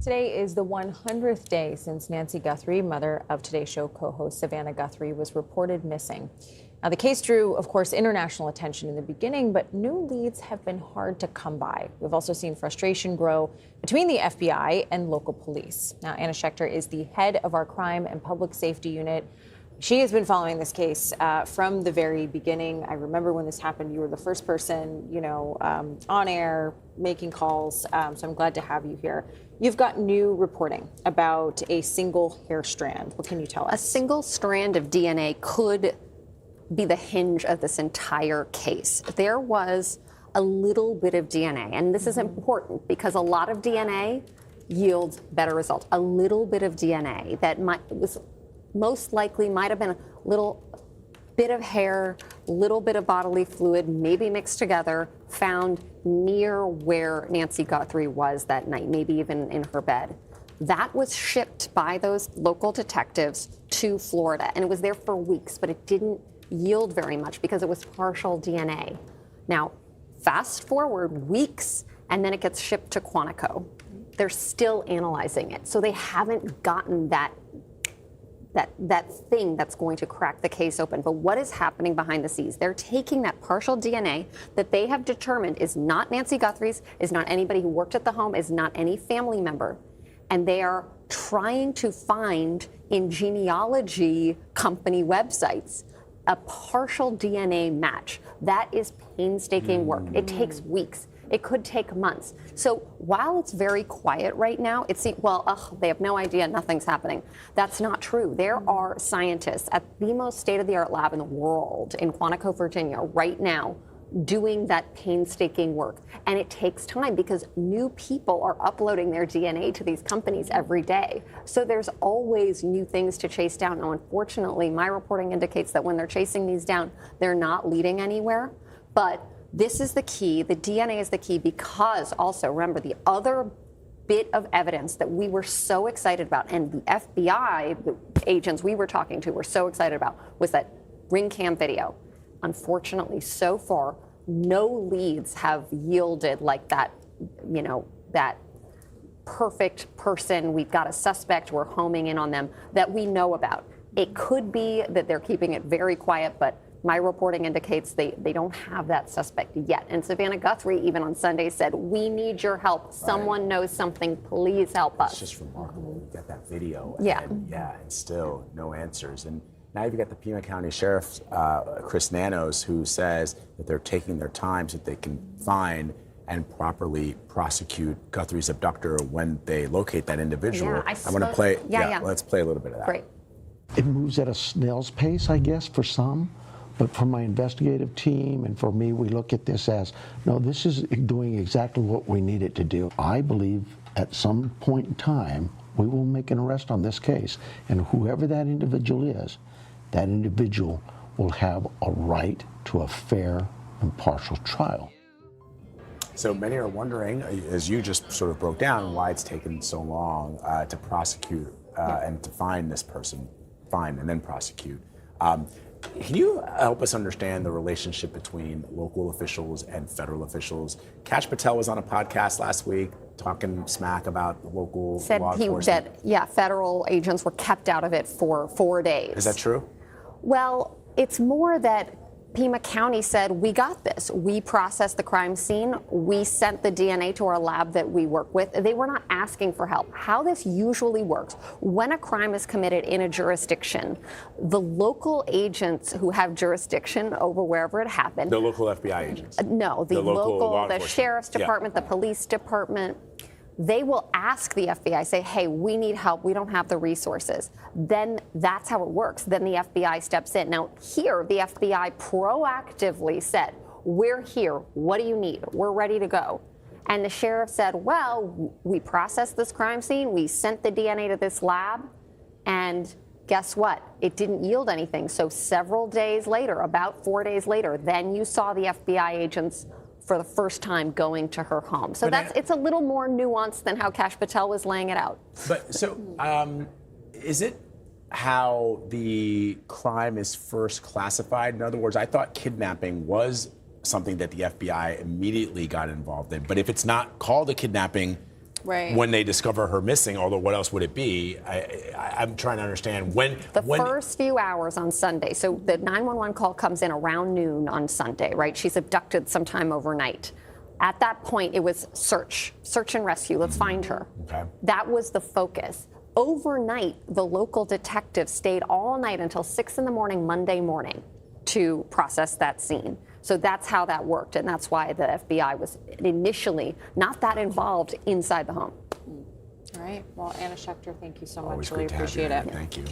Today is the 100th day since Nancy Guthrie, mother of Today's Show co-host Savannah Guthrie, was reported missing. Now, the case drew, of course, international attention in the beginning, but new leads have been hard to come by. We've also seen frustration grow between the FBI and local police. Now, Anna Schecter is the head of our crime and public safety unit. She has been following this case from the very beginning. I remember when this happened, you were the first person, on air, making calls. So I'm glad to have you here. You've got new reporting about a single hair strand. What can you tell us? A single strand of DNA could be the hinge of this entire case. There was a little bit of DNA, and this is important because a lot of DNA yields better results. A little bit of DNA that was most likely might have been a little bit of hair, little bit of bodily fluid, maybe mixed together, found near where Nancy Guthrie was that night, maybe even in her bed. That was shipped by those local detectives to Florida, and it was there for weeks, but it didn't yield very much because it was partial DNA. Now, fast forward weeks, and then it gets shipped to Quantico. They're still analyzing it, so they haven't gotten that thing that's going to crack the case open. But what is happening behind the scenes? They're taking that partial DNA that they have determined is not Nancy Guthrie's, is not anybody who worked at the home, is not any family member, and they are trying to find in genealogy company websites a partial DNA match. That is painstaking work. It takes weeks. It could take months. So while it's very quiet right now, it seems, they have no idea, nothing's happening. That's not true. There are scientists at the most state-of-the-art lab in the world in Quantico, Virginia, right now, doing that painstaking work. And it takes time because new people are uploading their DNA to these companies every day. So there's always new things to chase down. Now, unfortunately, my reporting indicates that when they're chasing these down, they're not leading anywhere. But this is the key. The DNA is the key because also, remember, the other bit of evidence that we were so excited about, and the FBI, the agents we were talking to were so excited about, was that ring cam video. Unfortunately, so far, no leads have yielded like that, that perfect person. We've got a suspect, we're homing in on them, that we know about. It could be that they're keeping it very quiet, but my reporting indicates they don't have that suspect yet. And Savannah Guthrie, even on Sunday, said, "We need your help. Someone knows something. Please help us." It's just remarkable. You get that video. Yeah. And still no answers. And now you've got the Pima County Sheriff, Chris Nanos, who says that they're taking their time so that they can find and properly prosecute Guthrie's abductor when they locate that individual. Yeah, I want to play. Yeah. Let's play a little bit of that. Great. It moves at a snail's pace, I guess, for some. But for my investigative team and for me, we look at this as, no, this is doing exactly what we need it to do. I believe at some point in time, we will make an arrest on this case. And whoever that individual is, that individual will have a right to a fair, impartial trial. So many are wondering, as you just sort of broke down, why it's taken so long to prosecute and to find this person, find and then prosecute. Can you help us understand the relationship between local officials and federal officials? Kash Patel was on a podcast last week talking smack about the local law enforcement. Said federal agents were kept out of it for 4 days. Is that true? Well, it's more that Pima County said, we got this. We processed the crime scene. We sent the DNA to our lab that we work with. They were not asking for help. How this usually works, when a crime is committed in a jurisdiction, the local agents who have jurisdiction over wherever it happened. The local FBI agents? No, the sheriff's department, the police department. They will ask the FBI, say, hey, we need help. We don't have the resources. Then that's how it works. Then the FBI steps in. Now, here, the FBI proactively said, we're here. What do you need? We're ready to go. And the sheriff said, well, we processed this crime scene. We sent the DNA to this lab. And guess what? It didn't yield anything. So several days later, about 4 days later, then you saw the FBI agents for the first time going to her home. So it's a little more nuanced than how Kash Patel was laying it out. But so is it how the crime is first classified? In other words, I thought kidnapping was something that the FBI immediately got involved in. But if it's not called a kidnapping, Right. when they discover her missing. Although, what else would it be? I'm trying to understand when. The first few hours on Sunday. So the 911 call comes in around noon on Sunday, right? She's abducted sometime overnight. At that point, it was search and rescue. Let's find her. Okay. That was the focus. Overnight, the local detective stayed all night until 6 in the morning, Monday morning, to process that scene. So that's how that worked, and that's why the FBI was initially not that involved inside the home. All right. Well, Anna Schecter, thank you so much. Always Really great to have you. appreciate it. Thank you.